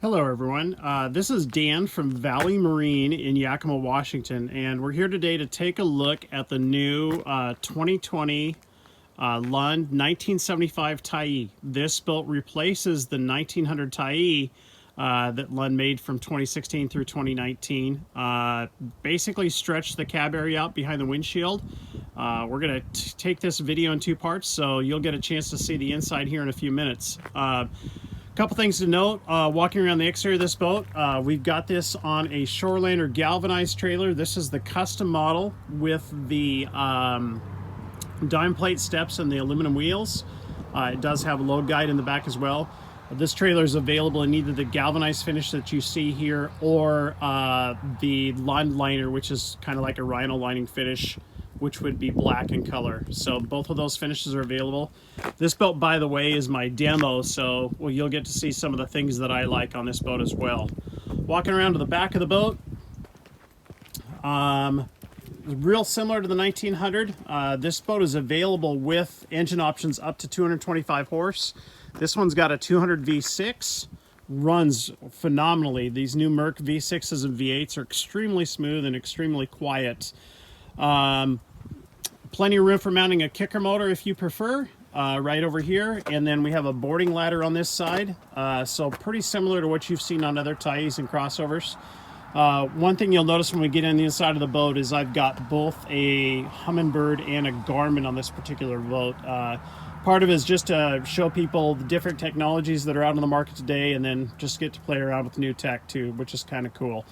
Hello everyone, this is Dan from Valley Marine in Yakima, Washington, and we're here today to take a look at the new 2020 Lund 1975 Tyee. This boat replaces the 1900 Tyee that Lund made from 2016 through 2019. Basically stretched the cab area out behind the windshield. We're going to take this video in two parts, so you'll get a chance to see the inside here in a few minutes. Couple things to note, walking around the exterior of this boat, we've got this on a Shorelander galvanized trailer. This is the custom model with the dime plate steps and the aluminum wheels. It does have a load guide in the back as well. This trailer is available in either the galvanized finish that you see here or the Lund liner, which is kind of like a rhino lining finish, which would be black in color. So both of those finishes are available. This boat, by the way, is my demo, so you'll get to see some of the things that I like on this boat as well. Walking around to the back of the boat, real similar to the 1900. This boat is available with engine options up to 225 horse. This one's got a 200 V6, runs phenomenally. These new Merc V6s and V8s are extremely smooth and extremely quiet. Plenty of room for mounting a kicker motor if you prefer, right over here. And then we have a boarding ladder on this side. So pretty similar to what you've seen on other Tyees and crossovers. One thing you'll notice when we get in the inside of the boat is I've got both a Humminbird and a Garmin on this particular boat. Part of it is just to show people the different technologies that are out on the market today, and then just get to play around with new tech too, which is kind of cool.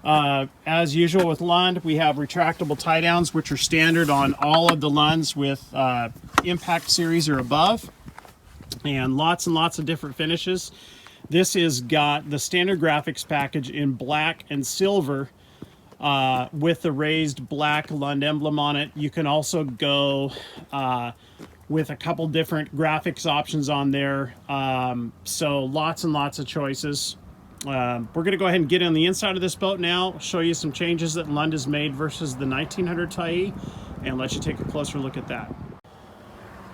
As usual with Lund, we have retractable tie-downs, which are standard on all of the Lunds with Impact Series or above, and lots of different finishes. This has got the standard graphics package in black and silver with the raised black Lund emblem on it. You can also go with a couple different graphics options on there, so lots of choices. We're going to go ahead and get on the inside of this boat now, show you some changes that Lund has made versus the 1900 Tyee, and let you take a closer look at that.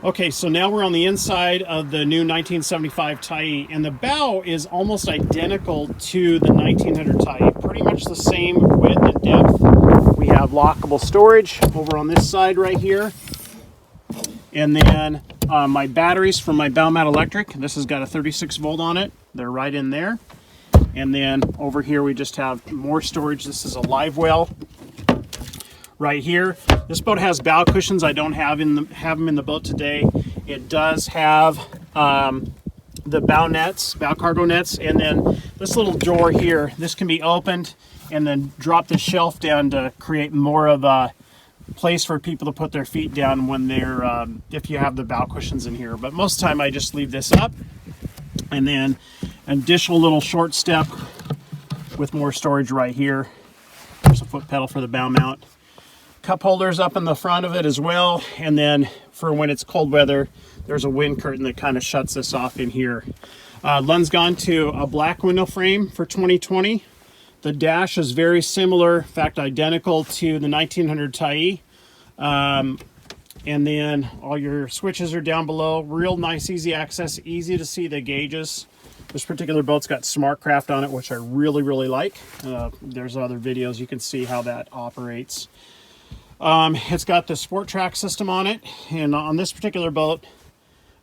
Okay, so now we're on the inside of the new 1975 Tyee, and the bow is almost identical to the 1900 Tyee, pretty much the same width and depth. We have lockable storage over on this side right here, and then my batteries from my Bowmat Electric. This has got a 36 volt on it. They're right in there. And then over here we just have more storage. This is a live well right here. This boat has bow cushions. I don't have them in the boat today. It does have the bow nets, bow cargo nets, and then this little drawer here. This can be opened and then drop the shelf down to create more of a place for people to put their feet down when they're if you have the bow cushions in here. But most of the time I just leave this up, and then an additional little short step with more storage right here. There's a foot pedal for the bow mount. Cup holders up in the front of it as well, and then for when it's cold weather, there's a wind curtain that kind of shuts this off in here. Lund's gone to a black window frame for 2020. The dash is very similar, in fact identical to the 1900 Tyee. And then all your switches are down below. Real nice, easy access, easy to see the gauges. This particular boat's got SmartCraft on it, which I really like. There's other videos you can see how that operates. It's got the Sport Track system on it, and on this particular boat,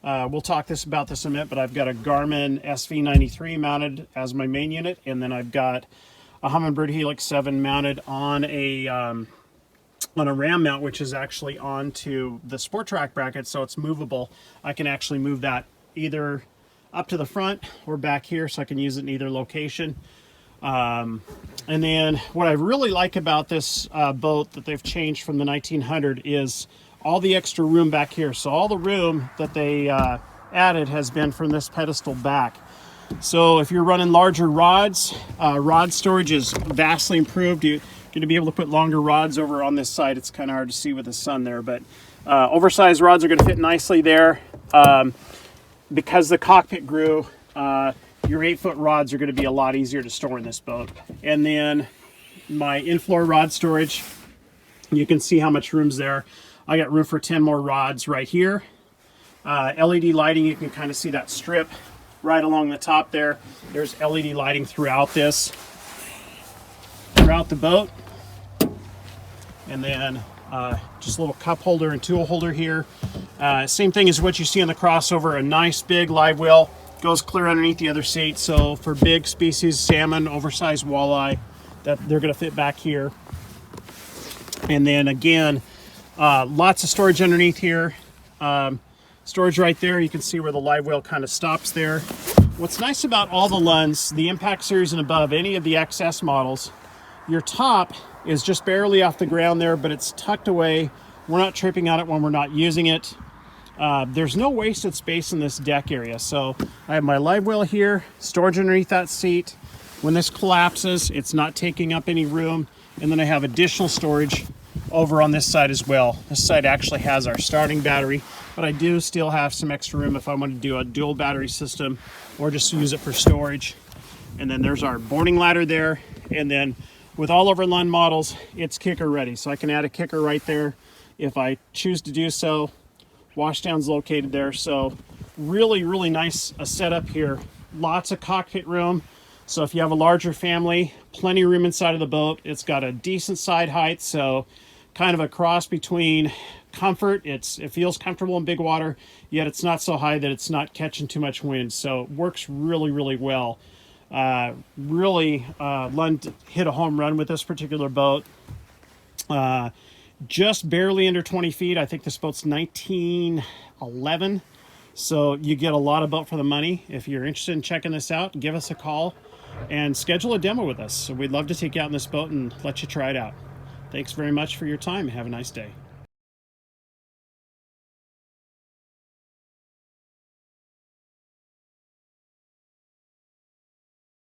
we'll talk about this in a minute, but I've got a Garmin SV93 mounted as my main unit, and then I've got a Humminbird Helix 7 mounted on a ram mount, which is actually onto the Sport Track bracket, so it's movable. I can actually move that either up to the front or back here, so I can use it in either location. And then what I really like about this boat that they've changed from the 1900 is all the extra room back here. So all the room that they added has been from this pedestal back. So if you're running larger rods, rod storage is vastly improved. You're going to be able to put longer rods over on this side. It's kind of hard to see with the sun there, but oversized rods are going to fit nicely there. Because the cockpit grew, your 8-foot rods are going to be a lot easier to store in this boat. And then my in-floor rod storage, you can see how much room's there. I got room for 10 more rods right here. LED lighting, you can kind of see that strip right along the top there. There's LED lighting throughout this, throughout the boat. And then just a little cup holder and tool holder here. Same thing as what you see on the crossover, a nice big live well. Goes clear underneath the other seat, so for big species, salmon, oversized walleye, that they're gonna fit back here. And then again, lots of storage underneath here. Storage right there, you can see where the live well kind of stops there. What's nice about all the Lunds, the Impact Series and above, any of the XS models, your top is just barely off the ground there, but it's tucked away. We're not tripping on it when we're not using it. There's no wasted space in this deck area. So I have my live well here, storage underneath that seat. When this collapses, it's not taking up any room. And then I have additional storage over on this side as well. This side actually has our starting battery, but I do still have some extra room if I want to do a dual battery system or just use it for storage. And then there's our boarding ladder there. And then with all of our Lund models, it's kicker ready. So I can add a kicker right there if I choose to do so. Washdown's located there. So really, really nice setup here. Lots of cockpit room. So if you have a larger family, plenty of room inside of the boat. It's got a decent side height, so kind of a cross between comfort. It feels comfortable in big water, yet it's not so high that it's not catching too much wind. So it works really, really well. Lund hit a home run with this particular boat. Just barely under 20 feet. I think this boat's 1911. So you get a lot of boat for the money. If you're interested in checking this out, give us a call and schedule a demo with us. So we'd love to take you out in this boat and let you try it out. Thanks very much for your time. Have a nice day.